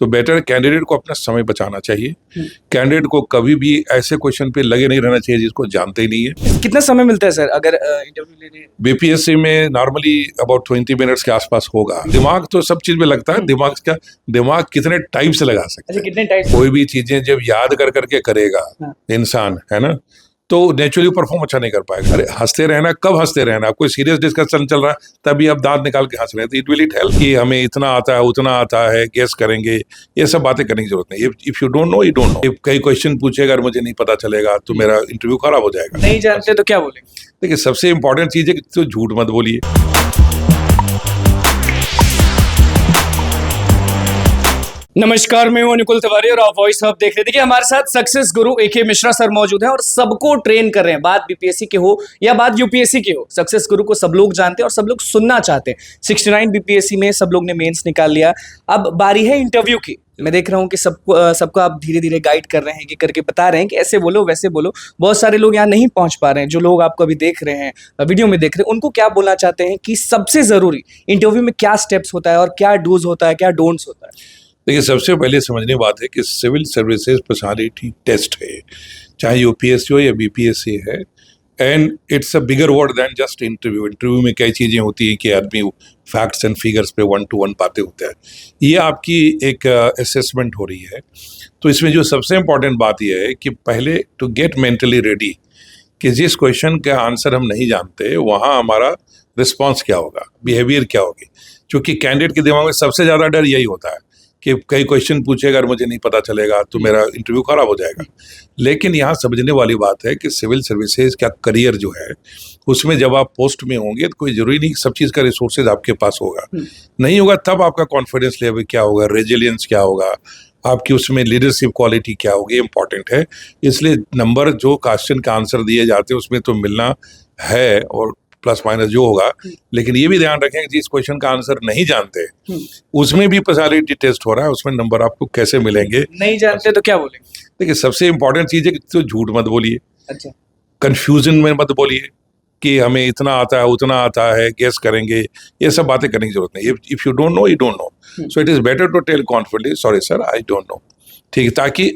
तो better candidate को अपना समय बचाना चाहिए। कैंडिडेट को कभी भी ऐसे क्वेश्चन पे लगे नहीं रहना चाहिए जिसको जानते ही नहीं है। कितना समय मिलता है सर अगर इंटरव्यू लेने? बीपीएससी में नॉर्मली अबाउट 20 मिनट्स के आसपास होगा। दिमाग तो सब चीज में लगता है, दिमाग कितने टाइम से लगा सकते अच्छा, हैं। कितने टाइम? कोई भी चीजें जब याद कर करके करेगा इंसान, है ना, तो नेचुरली परफॉर्म अच्छा नहीं कर पाएगा। अरे हंसते रहना, कब हंसते रहना? कोई सीरियस डिस्कशन चल रहा है तभी आप दांत निकाल के हंस रहे हैं, तो इट विल इट हेल्प कि हमें इतना आता है उतना आता है, गेस करेंगे, ये सब बातें करने की जरूरत नहीं। If you don't know you don't no. कई क्वेश्चन पूछेगा और मुझे नहीं पता चलेगा तो मेरा इंटरव्यू खराब हो जाएगा। नहीं जानते तो क्या बोलेंगे? देखिए, सबसे इंपॉर्टेंट चीज है कि तो झूठ मत बोलिए। नमस्कार, मैं हूं अनुकुल तिवारी और आप वॉइस हब देख रहे थे। देखिए, हमारे साथ सक्सेस गुरु AK मिश्रा सर मौजूद हैं और सबको ट्रेन कर रहे हैं। बात बीपीएससी की हो या बात यूपीएससी की हो, सक्सेस गुरु को सब लोग जानते हैं और सब लोग सुनना चाहते हैं। 69 बीपीएससी में सब लोग ने मेंस निकाल लिया, अब बारी है इंटरव्यू की। मैं देख रहा हूं कि सबको आप धीरे धीरे गाइड कर रहे हैं, ये करके बता रहे हैं कि ऐसे बोलो वैसे बोलो। बहुत सारे लोग यहाँ नहीं पहुंच पा रहे हैं। जो लोग आपको अभी देख रहे हैं, वीडियो में देख रहे हैं, उनको क्या बोलना चाहते हैं कि सबसे जरूरी इंटरव्यू में क्या स्टेप्स होता है और क्या डूज होता है, क्या डोंट्स होता है? देखिए, सबसे पहले समझने बात है कि सिविल सर्विसेज पर्सनालिटी टेस्ट है, चाहे यूपीएससी हो या बीपीएससी है, and it's a bigger word than just interview. Interview में कई चीज़ें होती हैं कि आदमी फैक्ट्स एंड फिगर्स पे 1-to-1 बातें होते हैं। ये आपकी एक असेसमेंट हो रही है। तो इसमें जो सबसे इम्पोर्टेंट बात यह है कि पहले टू गेट मेंटली रेडी कि जिस क्वेश्चन का आंसर हम नहीं जानते वहाँ हमारा रिस्पॉन्स क्या होगा, बिहेवियर क्या होगी। क्योंकि कैंडिडेट के दिमाग में सबसे ज़्यादा डर यही होता है कि कई क्वेश्चन पूछेगा और मुझे नहीं पता चलेगा तो मेरा इंटरव्यू खराब हो जाएगा। लेकिन यहाँ समझने वाली बात है कि सिविल सर्विसेज का करियर जो है उसमें जब आप पोस्ट में होंगे तो कोई जरूरी नहीं सब चीज़ का रिसोर्सेज आपके पास होगा, नहीं होगा तब आपका कॉन्फिडेंस लेवल क्या होगा, रेजिलियंस क्या होगा, आपकी उसमें लीडरशिप क्वालिटी क्या होगी, इंपॉर्टेंट है। इसलिए नंबर जो क्वेश्चन का आंसर दिए जाते हैं उसमें तो मिलना है और प्लस माइनस जो होगा, लेकिन ये भी ध्यान रखें कि जिस क्वेश्चन का आंसर नहीं जानते उसमें भी पर्सनालिटी टेस्ट हो रहा है, उसमें नंबर आपको कैसे मिलेंगे। नहीं जानते तो क्या बोलेंगे? देखिए, सबसे इंपॉर्टेंट चीज है कि तो झूठ मत बोलिए। अच्छा, कंफ्यूजन में मत बोलिए कि हमें इतना आता है उतना आता है, गेस करेंगे, ये सब बातें करने की जरूरत नहीं। If you don't know you don't know, so it is better to tell confidently sorry sir I don't know, ठीक है, ताकि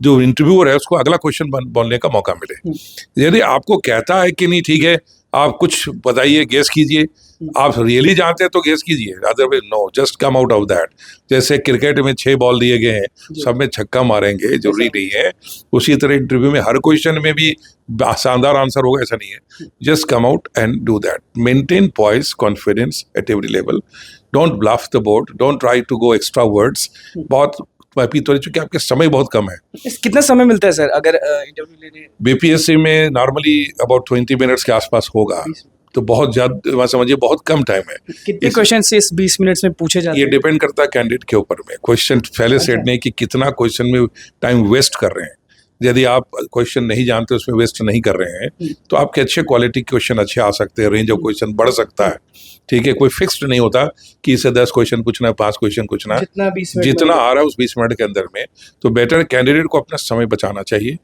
जो इंटरव्यूअर है उसको अगला क्वेश्चन बोलने का मौका मिले। यदि आपको कहता है कि नहीं ठीक है आप कुछ बताइए, गेस कीजिए, आप रियली जानते हैं तो गेस कीजिए, otherwise no, just come out of that. जैसे क्रिकेट में 6 बॉल दिए गए हैं, सब में छक्का मारेंगे जरूरी नहीं है, उसी तरह इंटरव्यू में हर क्वेश्चन में भी शानदार आंसर होगा ऐसा नहीं है। Just come out and do that, maintain poise confidence at every level, don't bluff the board, don't try to go extra words. बहुत चूंकि आपके समय बहुत कम है। कितना समय मिलता है सर अगर इंटरव्यू लेने? बीपीएससी में नॉर्मली अबाउट 20 मिनट्स के आसपास होगा, तो बहुत ज्यादा समझिए बहुत कम टाइम है। कितने क्वेश्चन से इस 20 मिनट्स में पूछे जाते हैं? ये डिपेंड करता है कैंडिडेट के ऊपर में, क्वेश्चन पहले सेट नहीं कि कितना क्वेश्चन में टाइम वेस्ट कर रहे हैं। यदि आप क्वेश्चन नहीं जानते उसमें वेस्ट नहीं कर रहे हैं तो आपके अच्छे क्वालिटी क्वेश्चन अच्छे आ सकते हैं, रेंज ऑफ क्वेश्चन बढ़ सकता है, ठीक है। कोई फिक्स्ड नहीं होता कि इसे 10 क्वेश्चन पूछना है, 5 क्वेश्चन पूछना है, जितना आ रहा है उस 20 मिनट के अंदर में। तो बेटर कैंडिडेट को अपना समय बचाना चाहिए।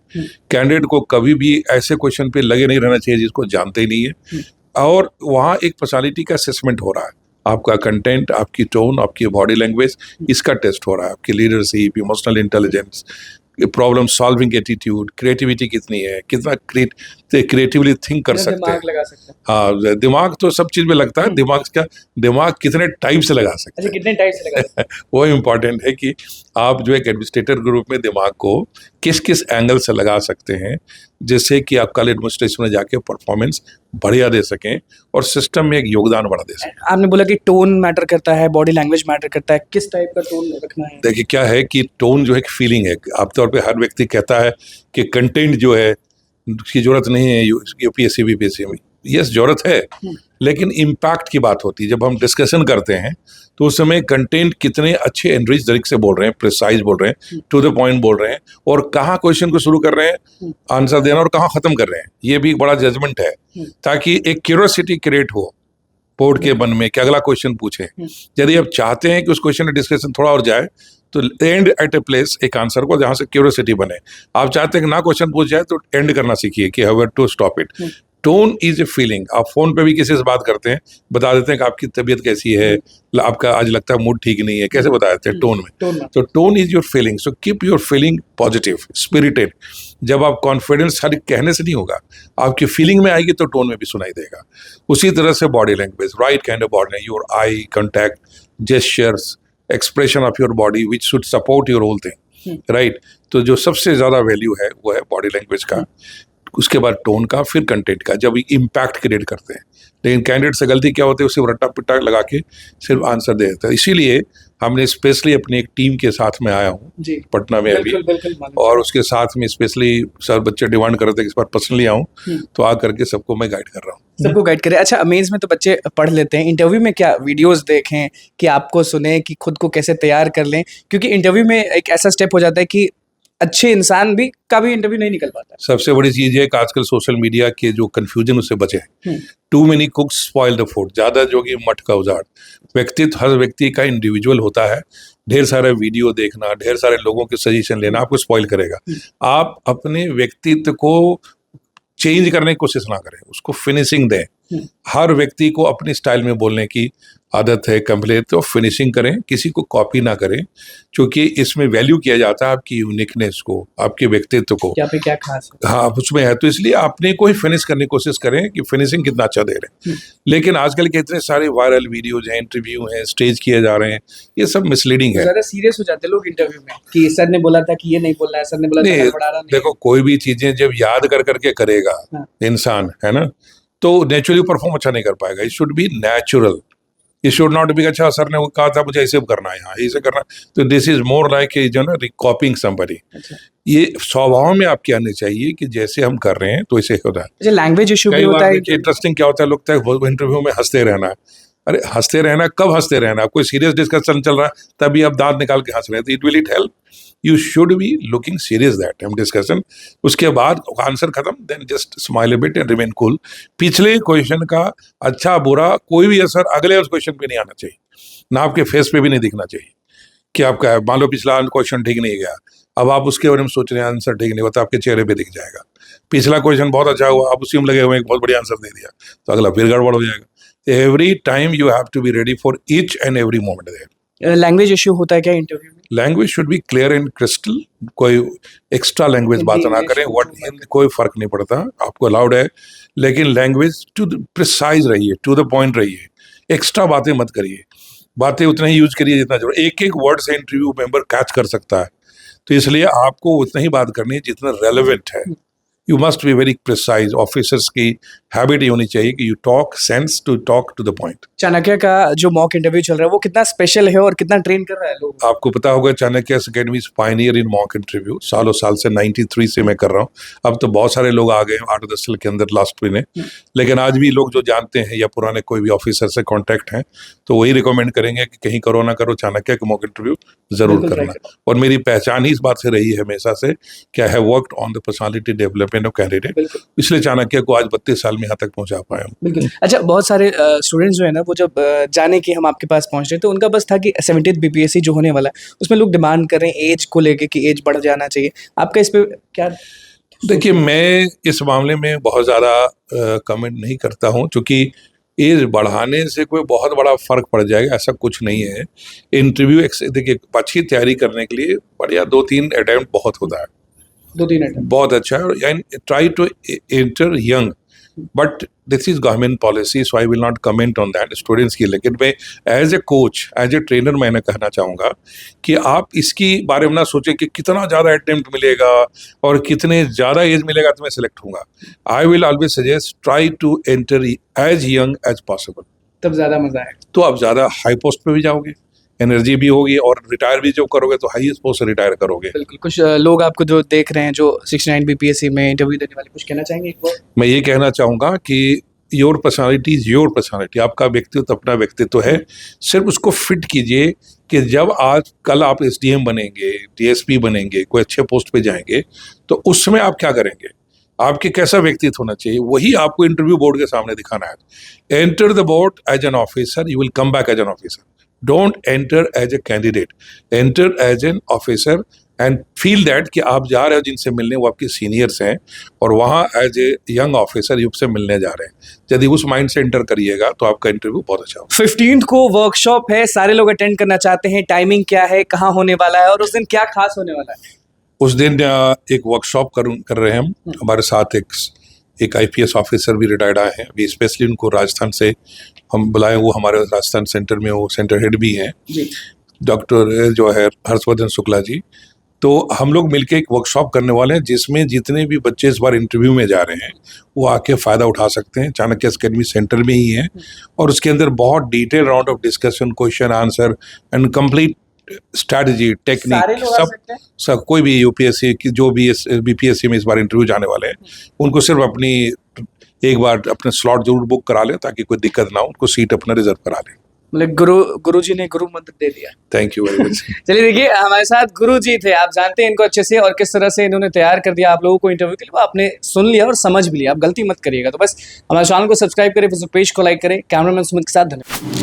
कैंडिडेट को कभी भी ऐसे क्वेश्चन पे लगे नहीं रहना चाहिए जिसको जानते ही नहीं है। और वहाँ एक पर्सनालिटी का असेसमेंट हो रहा है, आपका कंटेंट, आपकी टोन, आपकी बॉडी लैंग्वेज, इसका टेस्ट हो रहा है। आपकी leadership, emotional intelligence, problem solving attitude, creativity कितनी है, कितना क्रिएटिवली थिंक कर सकते हैं। लगा सकते हैं। हाँ, दिमाग तो सब चीज में लगता है, दिमाग कितने टाइप से लगा सकते हैं। कितने टाइप से लगा? वो इम्पोर्टेंट है कि आप जो एक एडमिनिस्ट्रेटर ग्रुप में दिमाग को किस किस एंगल से लगा सकते हैं जिससे कि आप कल एडमिनिस्ट्रेशन में जाके परफॉर्मेंस बढ़िया दे सकें और सिस्टम में एक योगदान बढ़ा दे सकें। आपने बोला कि टोन मैटर करता है, बॉडी लैंग्वेज मैटर करता है, किस टाइप का टोन रखना है? देखिए, क्या है कि टोन जो है एक फीलिंग है। आमतौर पे हर व्यक्ति कहता है कि कंटेंट जो है उसकी जरूरत नहीं है यूपीएससी बीपीएससी में। यस, जरूरत है, लेकिन इम्पैक्ट की बात होती है। जब हम डिस्कशन करते हैं तो उस समय कंटेंट कितने अच्छे एनरिच तरीके से बोल रहे हैं, प्रिसाइज बोल रहे हैं, टू द पॉइंट बोल रहे हैं, और कहाँ क्वेश्चन को शुरू कर रहे हैं आंसर देना और कहाँ खत्म कर रहे हैं, ये भी एक बड़ा जजमेंट है, ताकि एक क्यूरियोसिटी क्रिएट हो बोर्ड के मन में कि अगला क्वेश्चन पूछे। यदि आप चाहते हैं कि उस क्वेश्चन का डिस्कशन थोड़ा और जाए तो एंड एट ए प्लेस एक आंसर को जहाँ से क्यूरियोसिटी बने। आप चाहते हैं कि ना क्वेश्चन पूछ जाए तो एंड करना सीखिए कि how to stop it. Tone is a feeling. आप फोन पे भी किसी से बात करते हैं, बता देते हैं कि आपकी तबीयत कैसी है, आपका आज लगता है मूड ठीक नहीं है, कैसे बता देते हैं? टोन में। तो tone is your feeling, so keep your feeling positive, spirited. जब आप कॉन्फिडेंस खाली कहने से नहीं होगा, आपकी फीलिंग में आएगी तो टोन में भी सुनाई देगा। उसी तरह से body language, right kind of body, your eye contact, gestures, expression of your body which should support your whole thing, right. तो जो सबसे ज्यादा वैल्यू है वो है बॉडी लैंग्वेज का, उसके बाद टोन का, फिर कंटेंट का, जब इम्पैक्ट क्रिएट करते हैं। लेकिन कैंडिडेट से गलती क्या होती है, उसे रट्टा पिट्टा लगा के सिर्फ आंसर दे देता है। इसीलिए हमने स्पेशली अपनी एक टीम के साथ में आया हूँ पटना में अभी, और उसके साथ में स्पेशली सर बच्चे डिमांड कर रहे थे कि इस बार पर्सनली आऊँ, तो आ करके सबको मैं गाइड कर रहा हूँ। सबको गाइड करें। अच्छा, अमेज में तो बच्चे पढ़ लेते हैं, इंटरव्यू में क्या वीडियोस देखें कि आपको सुने कि खुद को कैसे तैयार कर लें? क्योंकि इंटरव्यू में एक ऐसा स्टेप हो जाता है कि अच्छे इंसान भी का भी इंटरव्यू नहीं निकल पाता। सबसे बड़ी चीज है कि आजकल सोशल मीडिया के जो कंफ्यूजन उससे बचे। Too many cooks spoil the food, ज्यादा जोगी मठ का उजाड़। व्यक्तित्व हर व्यक्ति का इंडिविजुअल होता है। ढेर सारे वीडियो देखना, ढेर सारे लोगों के सजेशन लेना आपको स्पॉइल करेगा। आप अपने व्यक्तित्व को चेंज करने की कोशिश ना करें, उसको फिनिशिंग दें। हर व्यक्ति को अपनी स्टाइल में बोलने की आदत है, कंप्लीट, तो फिनिशिंग करें, किसी को कॉपी ना करें, क्योंकि इसमें वैल्यू किया जाता है आपकी यूनिकनेस को, आपके व्यक्तित्व को, क्या पे क्या खास है। हाँ उसमें है। तो इसलिए अपने को ही फिनिश करने की कोशिश करें कि फिनिशिंग कितना अच्छा दे रहे हैं। लेकिन आजकल के इतने सारे वायरल वीडियोज हैं, इंटरव्यू हैं, स्टेज किए जा रहे हैं, ये सब मिसलीडिंग है। ज्यादा सीरियस हो जाते लोग इंटरव्यू में कि सर ने बोला था कि ये नहीं बोलना है, सर ने बोला था नहीं, पढ़ा रहा नहीं। देखो कोई भी चीजें जब याद कर करके करेगा इंसान, है ना, तो नेचुरली परफॉर्म अच्छा नहीं कर पाएगा। It should be natural. It should not be अच्छा सर ने कहा था मुझे ऐसे करना है, यहाँ ऐसे करना, तो दिस इज मोर लाइक जो ना कॉपिंग समबडी। ये स्वभाव में आपके आने चाहिए कि जैसे हम कर रहे हैं तो ऐसे होता है। अच्छा, लैंग्वेज इशू भी कई होता बार है। इंटरेस्टिंग क्या होता है, लगता है इंटरव्यू में हंसते रहना है। अरे हंसते रहना, कब हंसते रहना? कोई सीरियस डिस्कशन चल रहा है तभी आप दांत निकाल के हंस रहे हैं, तो it will it help? You should be looking serious that time discussion. उसके बाद आंसर खत्म, then just smile a bit and remain cool. पिछले क्वेश्चन का अच्छा बुरा कोई भी असर अगले उस क्वेश्चन पे नहीं आना चाहिए, ना आपके फेस पे भी नहीं दिखना चाहिए कि आपका मान लो पिछला क्वेश्चन ठीक नहीं गया, अब आप उसके बारे में सोच रहे हैं आंसर ठीक नहीं हुआ, तो आपके चेहरे पे दिख जाएगा। पिछला क्वेश्चन बहुत अच्छा हुआ, आप उसी में लगे हुए हैं, बहुत बढ़िया आंसर दे दिया, तो अगला फिर गड़बड़ हो जाएगा। Every time you have to be ready for each and every moment there. Language issue होता है क्या इंटरव्यू में? Language should be clear and crystal. कोई एक्स्ट्रा लैंग्वेज बात ना करें, व्हाट कोई फर्क नहीं पड़ता, आपको अलाउड है, लेकिन लैंग्वेज टू प्रिसाइज रहिए, टू द पॉइंट रहिए, एक्स्ट्रा बातें मत करिए। बातें उतना ही यूज करिए जितना जरूरत। एक एक वर्ड से इंटरव्यू मेंबर कैच कर सकता है, तो इसलिए आपको उतना ही बात करनी है जितना रेलेवेंट है। You must be very precise. Officers की हैबिट ये होनी चाहिए कि you talk sense to talk to the point. Chanakya का जो मॉक इंटरव्यू चल रहा है वो कितना स्पेशल है और कितना ट्रेन कर रहा है लोग? आपको पता होगा Chanakya academy is Pioneer in mock interview. सालों साल से 93 से मैं कर रहा हूँ। अब तो बहुत सारे लोग आ गए 8-10 साल के अंदर लास्ट में, लेकिन आज भी लोग जो जानते हैं या पुराने कोई भी ऑफिसर से कॉन्टैक्ट हैं तो वही रिकमेंड करेंगे कि कहीं करो ना करो चाणक्य का मॉक इंटरव्यू जरूर करना। और मेरी पहचान ही इस बात से रही है हमेशा से कि I have worked on the personality development of candidate, इसलिए चाणक्य को आज 32 साल में यहाँ तक पहुंचा पाया हूँ। बिल्कुल। अच्छा, बहुत सारे स्टूडेंट्स जो है ना वो जब जाने की हम आपके पास पहुंच रहे तो उनका बस था कि 70th बीपीएससी जो होने वाला है उसमें लोग डिमांड कर रहे हैं एज को लेके कि एज बढ़ जाना चाहिए। आपका इस पे क्या? देखिए, मैं इस मामले में बहुत ज़्यादा कमेंट नहीं करता हूँ, क्योंकि एज बढ़ाने से कोई बहुत बड़ा फर्क पड़ जाएगा ऐसा कुछ नहीं है। इंटरव्यू देखिए अच्छी तैयारी करने के लिए बढ़िया 2-3 अटेम्प्ट बहुत होता है, 2-3 अटेम्प्ट बहुत अच्छा है। Try to enter young, but this is government policy, so I will not comment on that students की। लेकिन मैं as a coach, as a trainer मैंने कहना चाहूँगा कि आप इसकी बारे में ना सोचें कि कितना ज़्यादा अटेम्प्ट मिलेगा और कितने ज़्यादा एज मिलेगा तो मैं सिलेक्ट होऊंगा। I will always suggest try to enter as young as possible, तब ज़्यादा मजा है। तो आप ज़्यादा हाई पोस्ट पे भी जाओगे, एनर्जी भी होगी, और रिटायर भी जो करोगे तो हाईएस्ट पोस्ट से रिटायर करोगे। बिल्कुल। कुछ लोग आपको जो देख रहे हैं जो 69 बीपीएससी में इंटरव्यू देने वाले, कुछ कहना चाहेंगे एक बार? मैं ये कहना चाहूँगा कि your personality is your personality. आपका व्यक्तित्व अपना व्यक्तित्व है, सिर्फ उसको फिट कीजिए कि जब आज कल आप एसडीएम बनेंगे, डीएसपी बनेंगे, कोई अच्छे पोस्ट पे जाएंगे, तो उसमें आप क्या करेंगे, आपके कैसा व्यक्तित्व होना चाहिए, वही आपको इंटरव्यू बोर्ड के सामने दिखाना है। Enter the board as an officer, you will come back as an officer. Don't enter as a candidate, enter as an officer and feel that कि आप जा रहे हो जिनसे मिलने वो आपके सीनियर्स हैं और वहाँ एज ए यंग ऑफिसर युग से मिलने जा रहे हैं। यदि उस माइंड से एंटर करिएगा तो आपका इंटरव्यू बहुत अच्छा होगा। 15th को वर्कशॉप है, सारे लोग अटेंड करना चाहते हैं, टाइमिंग क्या है, कहाँ होने वाला है और उस दिन क्या खास होने वाला है? उस दिन एक वर्कशॉप कर रहे हैं हम। हमारे साथ एक IPS ऑफिसर भी रिटायर्ड आए हैं, अभी स्पेशली उनको राजस्थान से हम बुलाए, वो हमारे राजस्थान सेंटर में वो सेंटर हेड भी हैं, डॉक्टर जो है हर्षवर्धन शुक्ला जी। तो हम लोग मिलके एक वर्कशॉप करने वाले हैं जिसमें जितने भी बच्चे इस बार इंटरव्यू में जा रहे हैं वो आके फ़ायदा उठा सकते हैं। चाणक्य अकेडमी सेंटर में ही है और उसके अंदर बहुत detail round of discussion, question answer and complete strategy, technique, सब कोई भी UPSC की जो भी BPSC में इस बार इंटरव्यू जाने वाले हैं उनको सिर्फ अपनी एक बार अपने स्लॉट जरूर बुक करा लें ताकि कोई दिक्कत ना हो, उनको सीट अपना रिजर्व करा लें। मतलब गुरु जी ने गुरु मंत्र दे दिया। Thank you very much. चलिए देखिए, हमारे साथ गुरु जी थे, आप जानते हैं इनको अच्छे से और किस तरह से इन्होंने तैयार कर दिया आप लोगों को इंटरव्यू के लिए, वो आपने सुन लिया और समझ भी लिया। आप गलती मत करिएगा। तो बस हमारे चैनल को सब्सक्राइब करें, फेसबुक पेज को लाइक करें। कैमरामैन सुमित के साथ धन्यवाद।